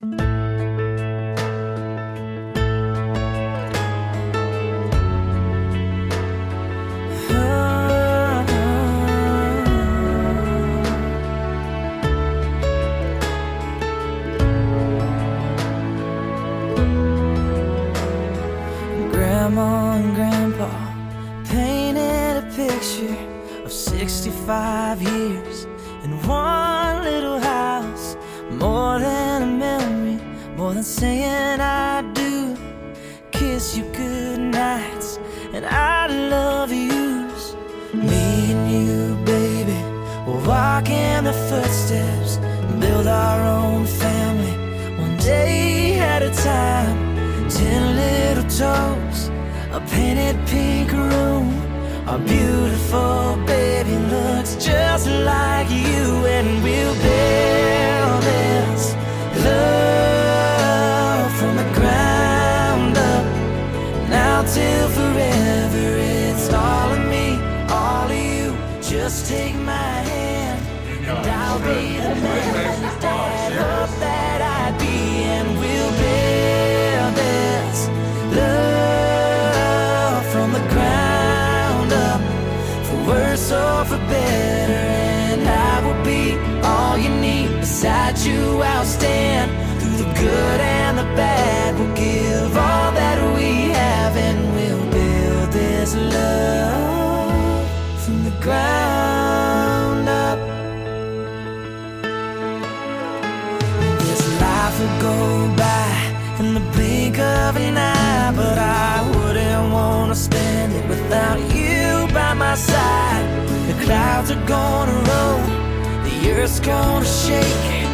Grandma and Grandpa painted a picture of 65 years in one little house. More than a memory, more than saying I do. Kiss you good nights and I love yous. Me and you, baby, we'll walk in the footsteps and build our own family, one day at a time. 10 little toes, a painted pink room. Our beautiful baby looks just like you, and we'll build this love from the ground up. Now till forever, it's all of me, all of you. Just take my hand, and I'll be the man that hoped that I'd be, and we'll build this love from the ground up, for worse or for better. And I will be all you need. Beside you I'll stand, through the good and the bad. We'll give all that we have, and we'll build this love from the ground up. This life will go by in the blink of an eye, but I wouldn't want to spend it without you by my side. The clouds are gonna roll, the earth's gonna shake,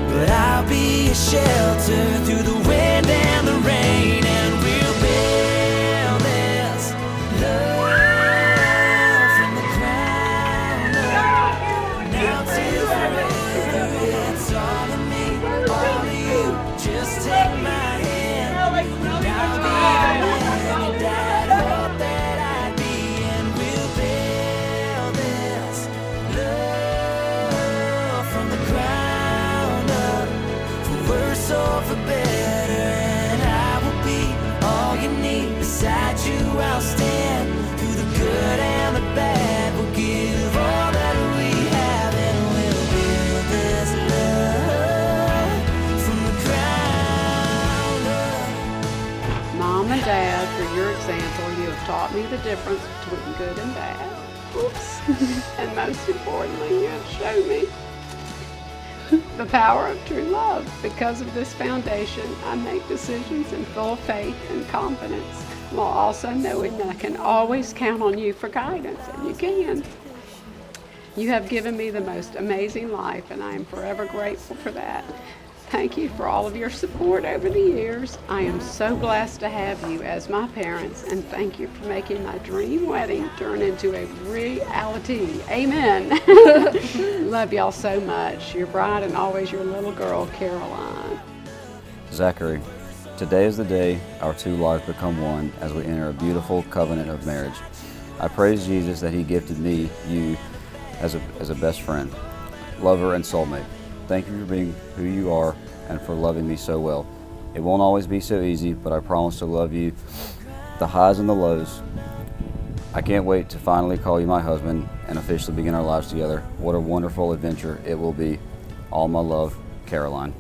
but I'll be a shelter through the wind and the rain, and we'll build this love from the ground up. Now till forever, it's all of me, all of you. Just take my hand, and I'll be the man that hoped that I'd be, and we'll build this love from the ground up, for worse or for better. And I will be all you need. Beside you I'll stand, through the good and the bad. We'll give all that we have, and we'll build this love from the ground up. Mom and Dad, for your example, you have taught me the difference between good and bad. Oops. And most importantly, you have shown me the power of true love. Because of this foundation, I make decisions in full faith and confidence, while also knowing that I can always count on you for guidance, and you can. You have given me the most amazing life, and I am forever grateful for that. Thank you for all of your support over the years. I am so blessed to have you as my parents, and thank you for making my dream wedding turn into a reality. Amen. Love y'all so much. Your bride and always your little girl, Caroline. Zachary, today is the day our two lives become one as we enter a beautiful covenant of marriage. I praise Jesus that He gifted me, you, as a best friend, lover, and soulmate. Thank you for being who you are and for loving me so well. It won't always be so easy, but I promise to love you, the highs and the lows. I can't wait to finally call you my husband and officially begin our lives together. What a wonderful adventure it will be. All my love, Caroline.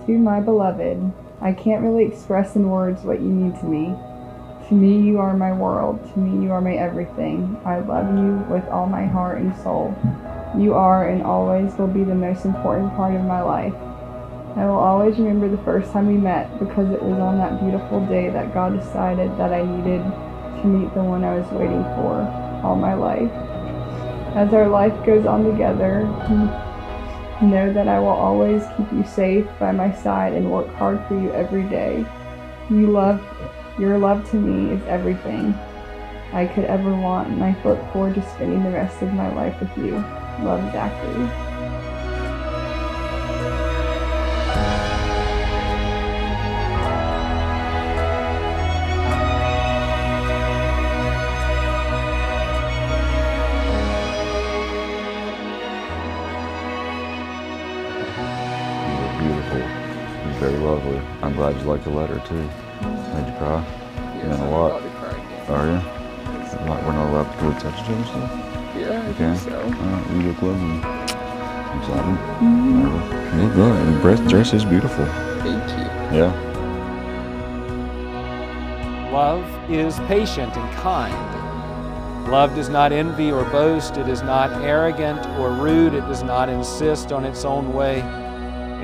To my beloved, I can't really express in words what you mean to me. To me, you are my world. To me, you are my everything. I love you with all my heart and soul. You are and always will be the most important part of my life. I will always remember the first time we met, because it was on that beautiful day that God decided that I needed to meet the one I was waiting for all my life. As our life goes on together, know that I will always keep you safe by my side and work hard for you every day. Your love to me is everything I could ever want, and I look forward to spending the rest of my life with you. Love, Zachary. Very lovely. I'm glad you liked the letter too. Made you cry? Yes, a lot. I'll be crying. Are you? Like we're not allowed to go touch each other stuff? Yeah, I Okay. think so. Alright, you get close and excited. You look good. And the dress is beautiful. Thank you. Yeah. Love is patient and kind. Love does not envy or boast. It is not arrogant or rude. It does not insist on its own way.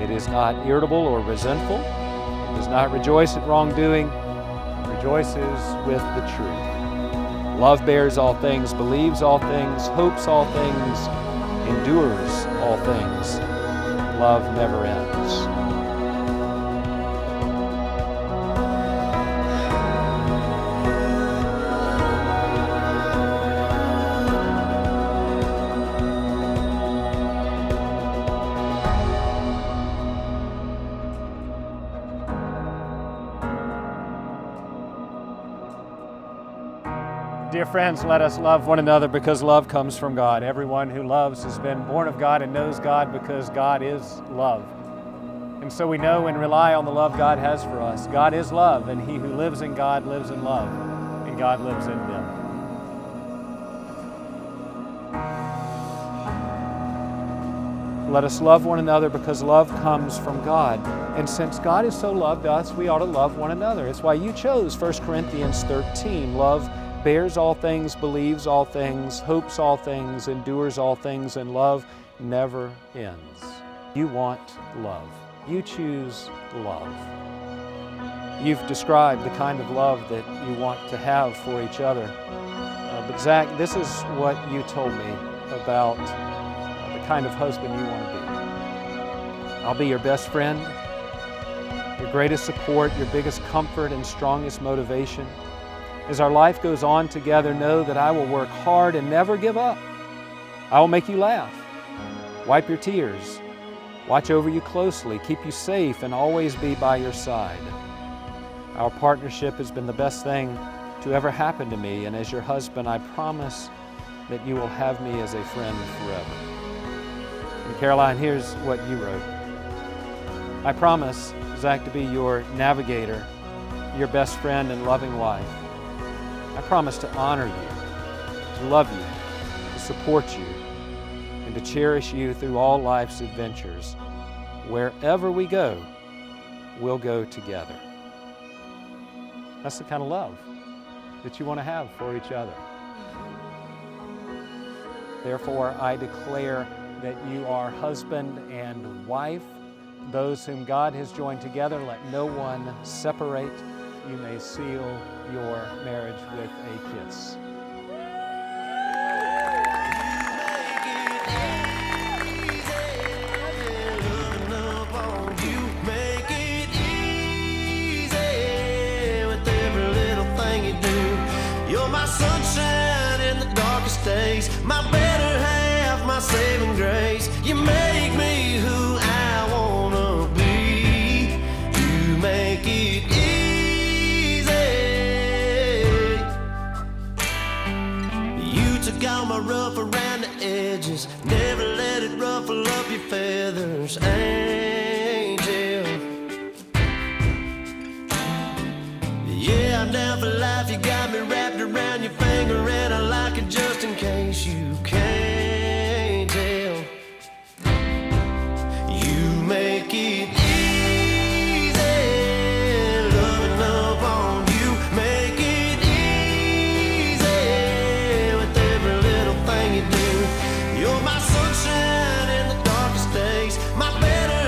It is not irritable or resentful. It does not rejoice at wrongdoing. It rejoices with the truth. Love bears all things, believes all things, hopes all things, endures all things. Love never ends. Dear friends, let us love one another because love comes from God. Everyone who loves has been born of God and knows God because God is love. And so we know and rely on the love God has for us. God is love, and he who lives in God lives in love, and God lives in them. Let us love one another because love comes from God. And since God has so loved us, we ought to love one another. It's why you chose 1 Corinthians 13. Love bears all things, believes all things, hopes all things, endures all things, and love never ends. You want love. You choose love. You've described the kind of love that you want to have for each other. But Zach, this is what you told me about the kind of husband you want to be. I'll be your best friend, your greatest support, your biggest comfort and strongest motivation. As our life goes on together, know that I will work hard and never give up. I will make you laugh, wipe your tears, watch over you closely, keep you safe, and always be by your side. Our partnership has been the best thing to ever happen to me, and as your husband, I promise that you will have me as a friend forever. And Caroline, here's what you wrote. I promise, Zach, to be your navigator, your best friend and loving wife. I promise to honor you, to love you, to support you, and to cherish you through all life's adventures. Wherever we go, we'll go together. That's the kind of love that you want to have for each other. Therefore, I declare that you are husband and wife. Those whom God has joined together, let no one separate. You may seal your marriage with a kiss. You're my sunshine in the darkest days, my better half, my saving grace. You make me who I wanna be. You make it easy. You took all my rough around the edges, never let it ruffle up your feathers, angel. Yeah, I'm down for life, you got me wrapped around your finger, and I like it just in case you can't tell. You make it easy, loving up on you. Make it easy with every little thing you do. You're my sunshine in the darkest days, my better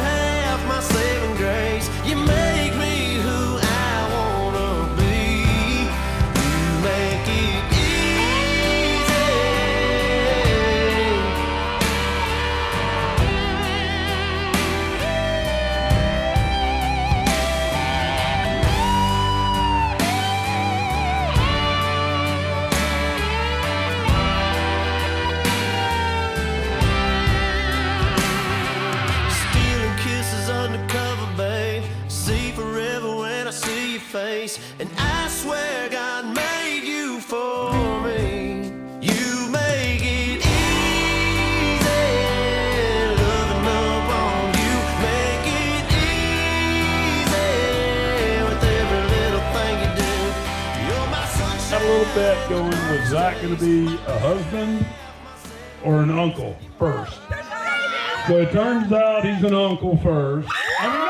bet going, was Zach going to be a husband or an uncle first? So it turns out he's an uncle first. I mean,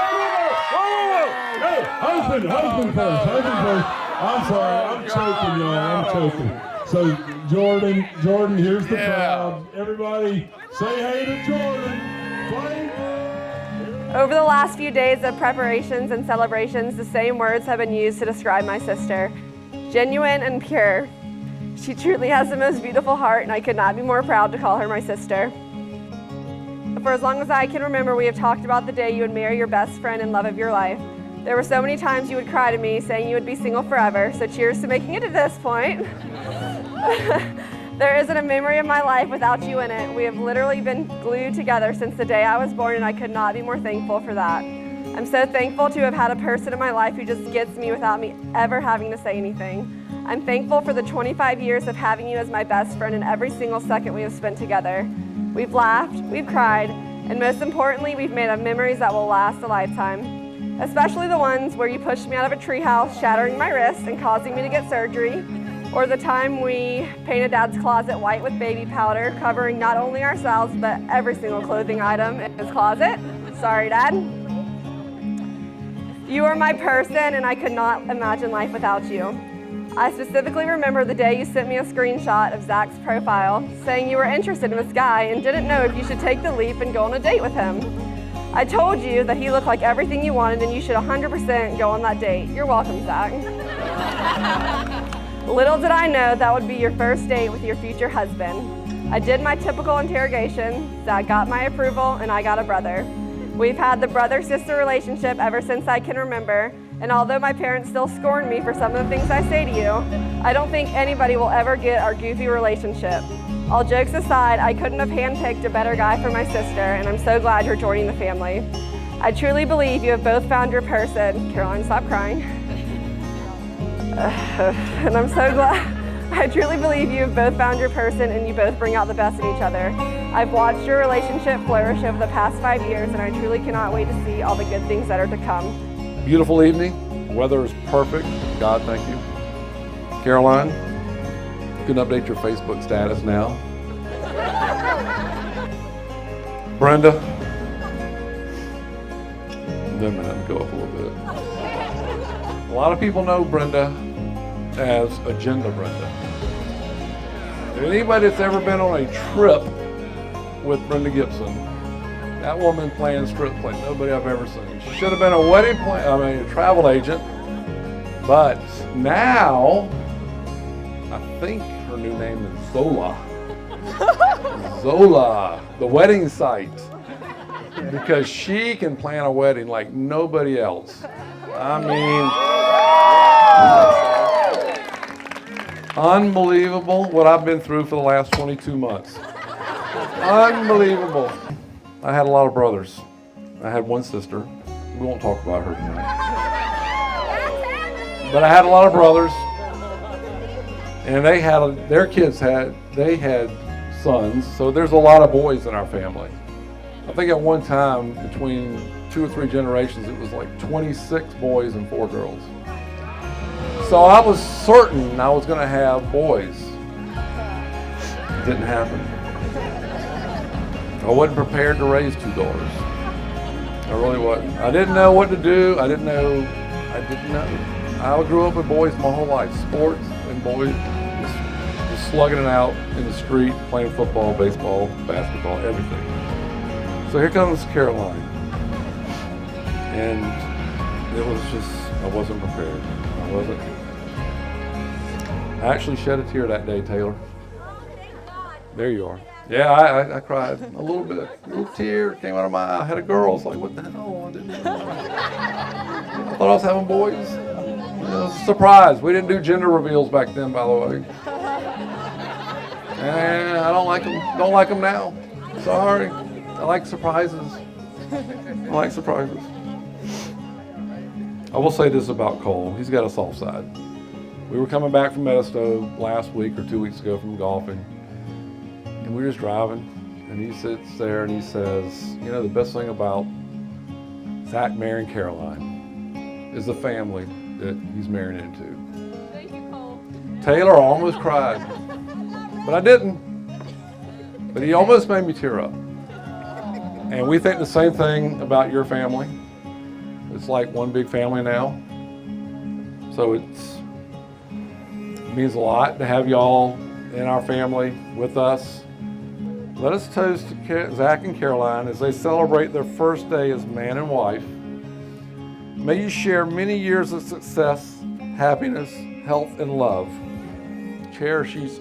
no, husband first. I'm sorry, I'm choking, y'all, I'm choking. So Jordan, here's the crowd. Everybody say hey to Jordan. Play. Over the last few days of preparations and celebrations, the same words have been used to describe my sister. Genuine and pure. She truly has the most beautiful heart, and I could not be more proud to call her my sister. For as long as I can remember, we have talked about the day you would marry your best friend and love of your life. There were so many times you would cry to me, saying you would be single forever, so cheers to making it to this point. There isn't a memory of my life without you in it. We have literally been glued together since the day I was born, and I could not be more thankful for that. I'm so thankful to have had a person in my life who just gets me without me ever having to say anything. I'm thankful for the 25 years of having you as my best friend and every single second we have spent together. We've laughed, we've cried, and most importantly, we've made memories that will last a lifetime. Especially the ones where you pushed me out of a treehouse, shattering my wrist and causing me to get surgery, or the time we painted Dad's closet white with baby powder, covering not only ourselves, but every single clothing item in his closet. Sorry, Dad. You are my person, and I could not imagine life without you. I specifically remember the day you sent me a screenshot of Zach's profile, saying you were interested in this guy and didn't know if you should take the leap and go on a date with him. I told you that he looked like everything you wanted and you should 100% go on that date. You're welcome, Zach. Little did I know that would be your first date with your future husband. I did my typical interrogation, Zach got my approval, and I got a brother. We've had the brother-sister relationship ever since I can remember, and although my parents still scorn me for some of the things I say to you, I don't think anybody will ever get our goofy relationship. All jokes aside, I couldn't have handpicked a better guy for my sister, and I'm so glad you're joining the family. I truly believe you have both found your person. Caroline, stop crying. And I'm so glad. I truly believe you have both found your person and you both bring out the best in each other. I've watched your relationship flourish over the past 5 years, and I truly cannot wait to see all the good things that are to come. Beautiful evening. Weather is perfect. God, thank you. Caroline, you can update your Facebook status now. Brenda, then minute go up a little bit. A lot of people know Brenda as Agenda Brenda. Anybody that's ever been on a trip with Brenda Gibson, that woman plans trips like nobody I've ever seen. She should have been a travel agent, but now I think her new name is Zola. Zola, the wedding site, because she can plan a wedding like nobody else. I mean, unbelievable what I've been through for the last 22 months. Unbelievable. I had a lot of brothers. I had one sister. We won't talk about her tonight. But I had a lot of brothers, and their kids had sons, so there's a lot of boys in our family. I think at one time, between 2 or 3 generations, it was like 26 boys and 4 girls. So I was certain I was going to have boys. It didn't happen. I wasn't prepared to raise 2 daughters. I really wasn't. I didn't know what to do. I didn't know. I grew up with boys my whole life. Sports and boys, just slugging it out in the street, playing football, baseball, basketball, everything. So here comes Caroline. And it was just, I wasn't prepared. I actually shed a tear that day, Taylor. There you are. Yeah, I cried a little bit. A little tear came out of my eye. I had a girl. I was like, what the hell? I didn't know. I thought I was having boys. It was a surprise. We didn't do gender reveals back then, by the way. And I don't like them. Don't like them now. Sorry. I like surprises. I will say this about Cole. He's got a soft side. We were coming back from Edisto last week or 2 weeks ago from golfing. And we were just driving, and he sits there and he says, you know, the best thing about Zach marrying Caroline is the family that he's marrying into. Thank you, Cole. Taylor almost cried, but I didn't. But he almost made me tear up. And we think the same thing about your family. It's like one big family now. So it means a lot to have y'all in our family with us. Let us toast Zach and Caroline as they celebrate their first day as man and wife. May you share many years of success, happiness, health, and love. Cherish. It's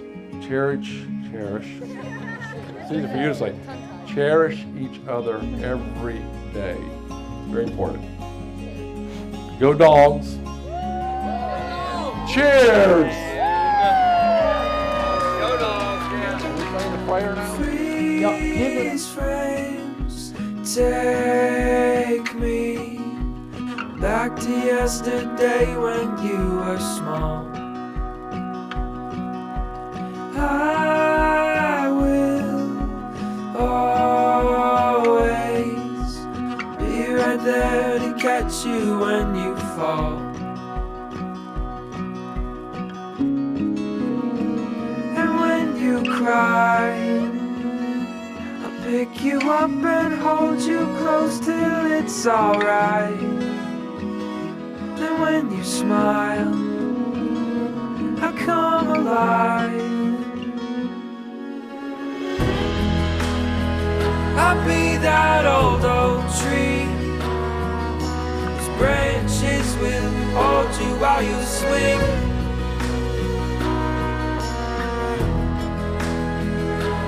easy for you to say. Cherish each other every day. Very important. Go Dogs. Cheers! Go Dogs, yeah. Are we playing the prayer now? These frames take me back to yesterday when you were small. I will always be right there to catch you when you fall. And when you cry, pick you up and hold you close till it's alright. Then when you smile, I come alive. I'll be that old oak tree whose branches will hold you while you swing.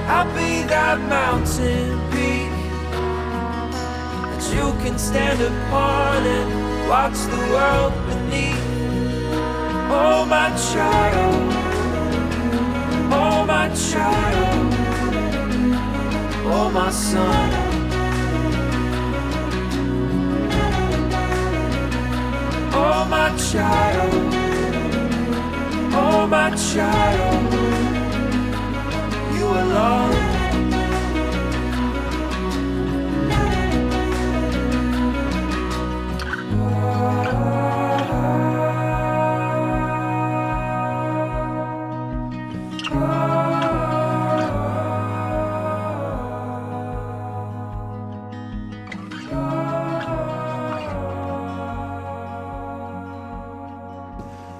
I'll be that mountain peak that you can stand upon and watch the world beneath. Oh my child, oh my child, oh my son. Oh my child, oh my child, you alone.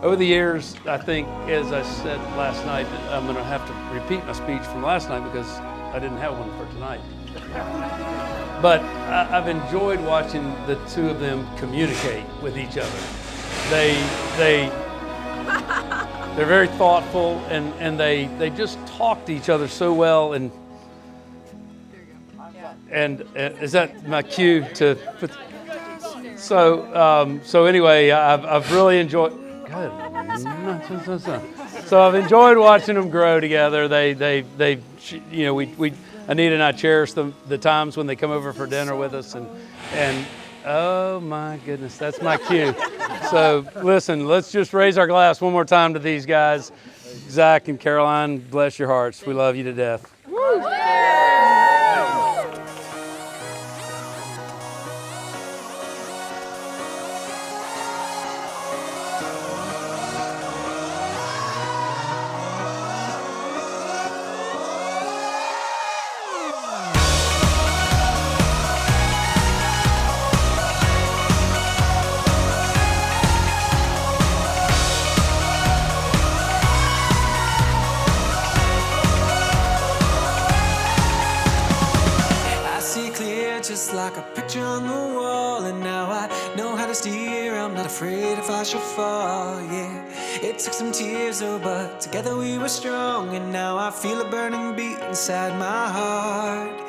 Over the years, I think, as I said last night, I'm going to have to repeat my speech from last night because I didn't have one for tonight. But I've enjoyed watching the two of them communicate with each other. They're very thoughtful and they just talk to each other so well. And is that my cue to put? So anyway, I've really enjoyed. Good. So I've enjoyed watching them grow together. They you know, Anita and I cherish the times when they come over for dinner with us, and oh my goodness, that's my cue. So listen, let's just raise our glass one more time to these guys. Zach and Caroline, bless your hearts. We love you to death. Just like a picture on the wall, and now I know how to steer. I'm not afraid if I should fall, yeah. It took some tears, oh, but together we were strong, and now I feel a burning beat inside my heart.